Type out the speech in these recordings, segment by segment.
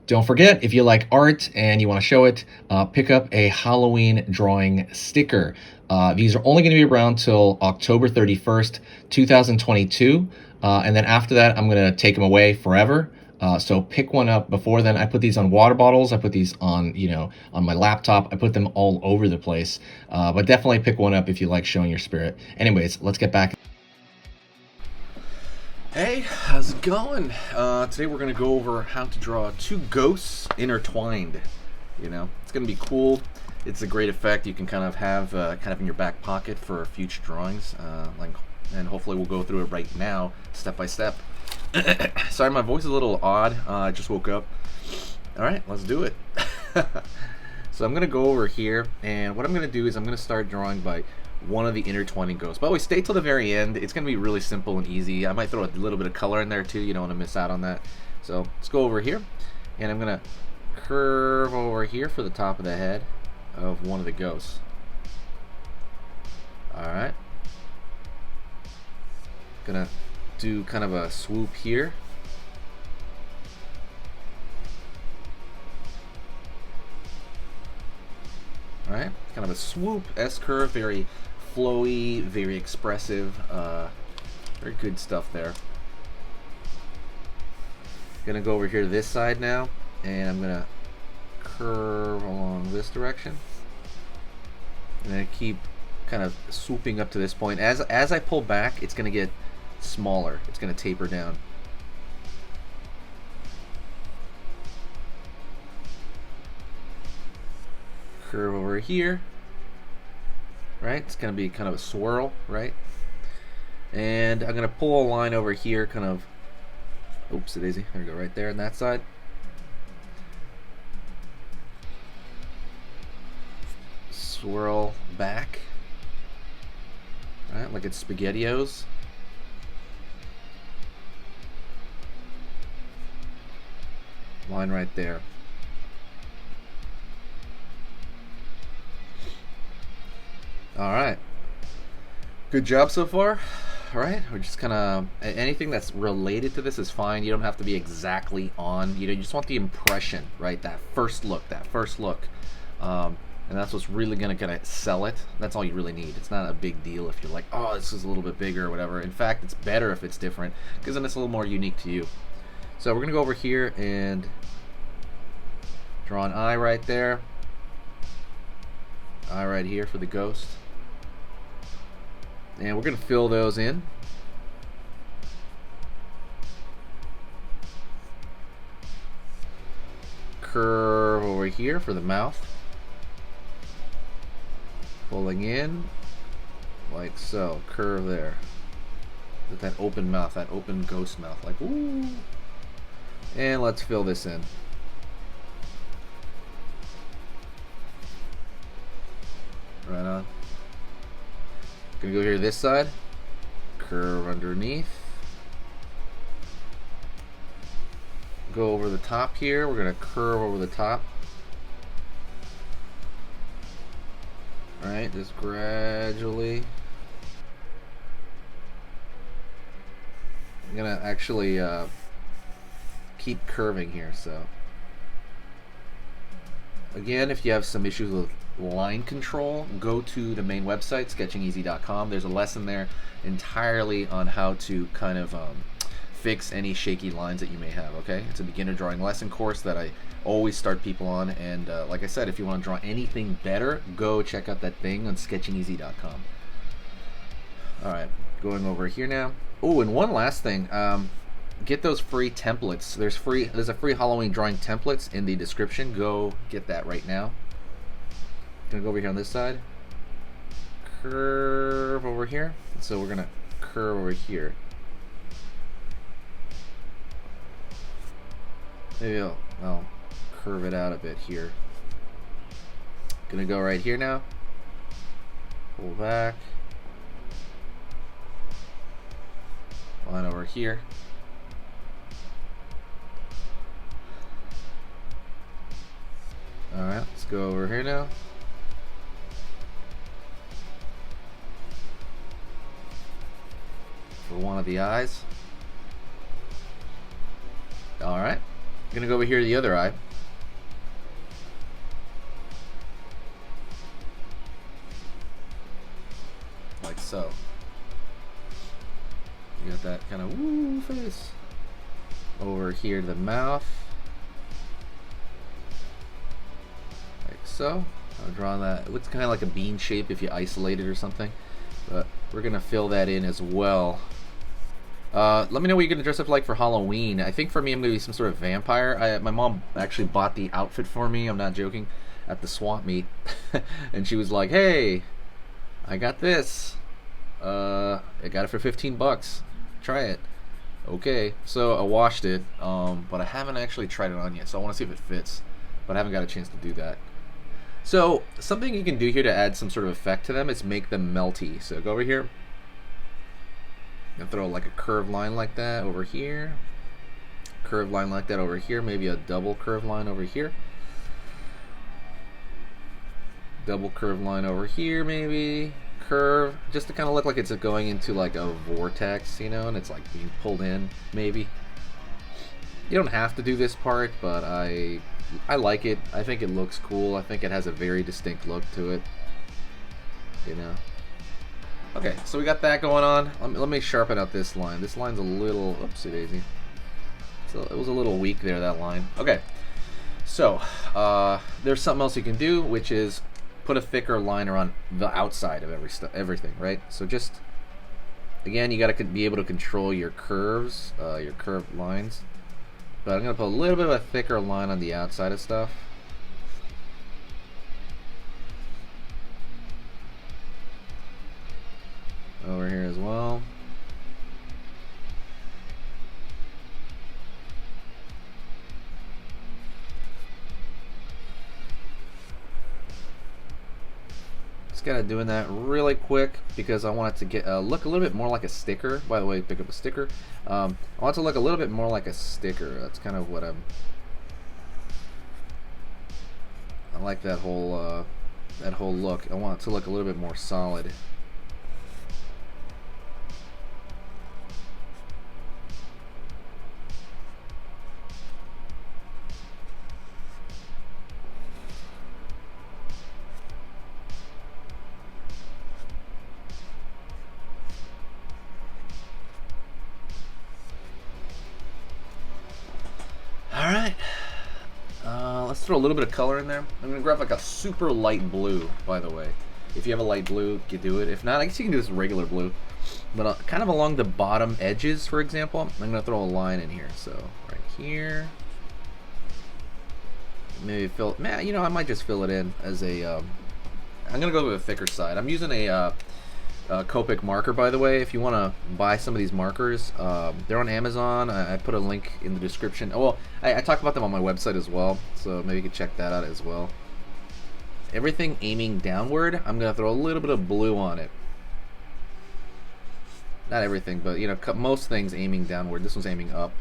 Don't forget, if you like art and you want to show it, pick up a Halloween drawing sticker. These are only going to be around till October 31st, 2022. And then after that, I'm going to take them away forever. So pick one up before then. I put these on water bottles. I put these on, on my laptop. I put them all over the place. But definitely pick one up if you like showing your spirit. Anyways, let's get back. Hey, how's it going? Today we're going to go over how to draw two ghosts intertwined. It's going to be cool. It's a great effect you can kind of have in your back pocket for future drawings. And hopefully we'll go through it right now, step by step. Sorry, my voice is a little odd. I just woke up. All right, let's do it. So I'm going to go over here, and what I'm going to do is I'm going to start drawing by one of the intertwining ghosts. By the way, stay till the very end. It's going to be really simple and easy. I might throw a little bit of color in there too. You don't want to miss out on that. So let's go over here, and I'm going to curve over here for the top of the head of one of the ghosts. Alright. Gonna do kind of a swoop here. Alright, kind of a swoop S-curve, very flowy, very expressive, very good stuff there. Gonna go over here to this side now, and I'm gonna curve along this direction, and then keep kind of swooping up to this point. As I pull back, it's gonna get smaller. It's gonna taper down. Curve over here. Right, it's gonna be kind of a swirl, right? And I'm gonna pull a line over here, kind of. Oops, a daisy. There we go, right there on that side. Swirl back, right, like it's SpaghettiOs. Line right there. All right, good job so far. All right, we're just kind of, anything that's related to this is fine. You don't have to be exactly on. You just want the impression, right? That first look. And that's what's really gonna sell it. That's all you really need. It's not a big deal if you're like, oh, this is a little bit bigger or whatever. In fact, it's better if it's different, because then it's a little more unique to you. So we're gonna go over here and draw an eye right there. Eye right here for the ghost. And we're gonna fill those in. Curve over here for the mouth. Pulling in, like so. Curve there. With that open mouth, that open ghost mouth, like ooh. And let's fill this in. Right on. Gonna go here to this side. Curve underneath. Go over the top here. We're gonna curve over the top. Alright, just gradually. I'm gonna actually keep curving here. So again, if you have some issues with line control, go to the main website, sketchingeasy.com. There's a lesson there entirely on how to kind of fix any shaky lines that you may have. Okay, it's a beginner drawing lesson course that I always start people on, and like I said, if you want to draw anything better, go check out that thing on sketchingeasy.com. Alright, going over here now. Oh, and one last thing, get those free templates. There's a free Halloween drawing templates in the description. Go get that right now. Gonna go over here on this side, curve over here. So we're gonna curve over here. Maybe I'll curve it out a bit here. Gonna go right here now. Pull back. Line over here. Alright, let's go over here now. For one of the eyes. Alright. I'm gonna go over here to the other eye. Like so. You got that kind of woo face. Over here to the mouth. Like so. I'm drawing that. It looks kind of like a bean shape if you isolate it or something. But we're gonna fill that in as well. Let me know what you're gonna dress up like for Halloween. I think for me, I'm gonna be some sort of vampire. My mom actually bought the outfit for me. I'm not joking. At the swap meet, and she was like, "Hey, I got this. I got it for $15. Try it." Okay, so I washed it, but I haven't actually tried it on yet. So I want to see if it fits, but I haven't got a chance to do that. So something you can do here to add some sort of effect to them is make them melty. So go over here. And throw like a curved line like that over here. Curved line like that over here. Maybe a double curved line over here. Double curved line over here maybe. Curve. Just to kind of look like it's going into like a vortex, you know, and it's like being pulled in maybe. You don't have to do this part, but I like it. I think it looks cool. I think it has a very distinct look to it. You know. Okay, so we got that going on. Let me sharpen out this line. This line's a little, oopsie daisy. So it was a little weak there, that line. Okay, so there's something else you can do, which is put a thicker liner on the outside of everything, right? So just, again, you got to be able to control your curves, your curved lines. But I'm going to put a little bit of a thicker line on the outside of stuff. Over here as well. Just kind of doing that really quick because I want it to get look a little bit more like a sticker. By the way, pick up a sticker. I want it to look a little bit more like a sticker. That's kind of what I like that whole look. I want it to look a little bit more solid. Alright, let's throw a little bit of color in there. I'm going to grab like a super light blue, by the way. If you have a light blue, you can do it. If not, I guess you can do this regular blue. But kind of along the bottom edges, for example, I'm going to throw a line in here. So, right here. Maybe fill it. Man, you know, I might just fill it in as a... I'm going to go with a thicker side. I'm using a Copic marker, by the way. If you want to buy some of these markers, they're on Amazon. I put a link in the description. Oh, well, I talk about them on my website as well, so maybe you can check that out as well. Everything aiming downward, I'm going to throw a little bit of blue on it. Not everything, but, you know, most things aiming downward. This one's aiming up.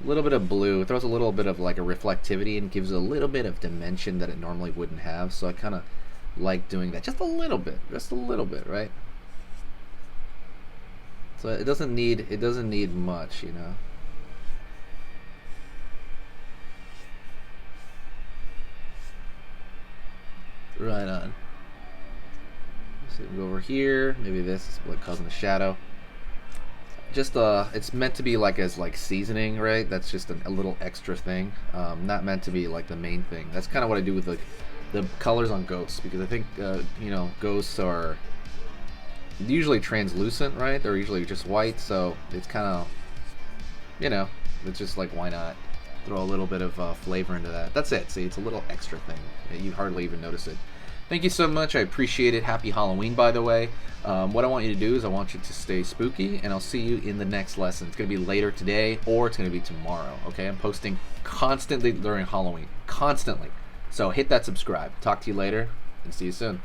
A little bit of blue. It throws a little bit of, like, a reflectivity and gives a little bit of dimension that it normally wouldn't have, so I kind of like doing that just a little bit, right? So it doesn't need much, you know. Right on. So we go over here. Maybe this is what causing the shadow. Just it's meant to be like as like seasoning, right? That's just a little extra thing. Not meant to be like the main thing. That's kind of what I do with the colors on ghosts, because I think you know, ghosts are usually translucent, right? They're usually just white, so it's kind of, you know, it's just like, why not throw a little bit of flavor into that? That's it. See, it's a little extra thing. You hardly even notice it. Thank you so much. I appreciate it. Happy Halloween, by the way. What I want you to do is I want you to stay spooky, and I'll see you in the next lesson. It's going to be later today, or it's going to be tomorrow, okay? I'm posting constantly during Halloween. Constantly. So hit that subscribe. Talk to you later, and see you soon.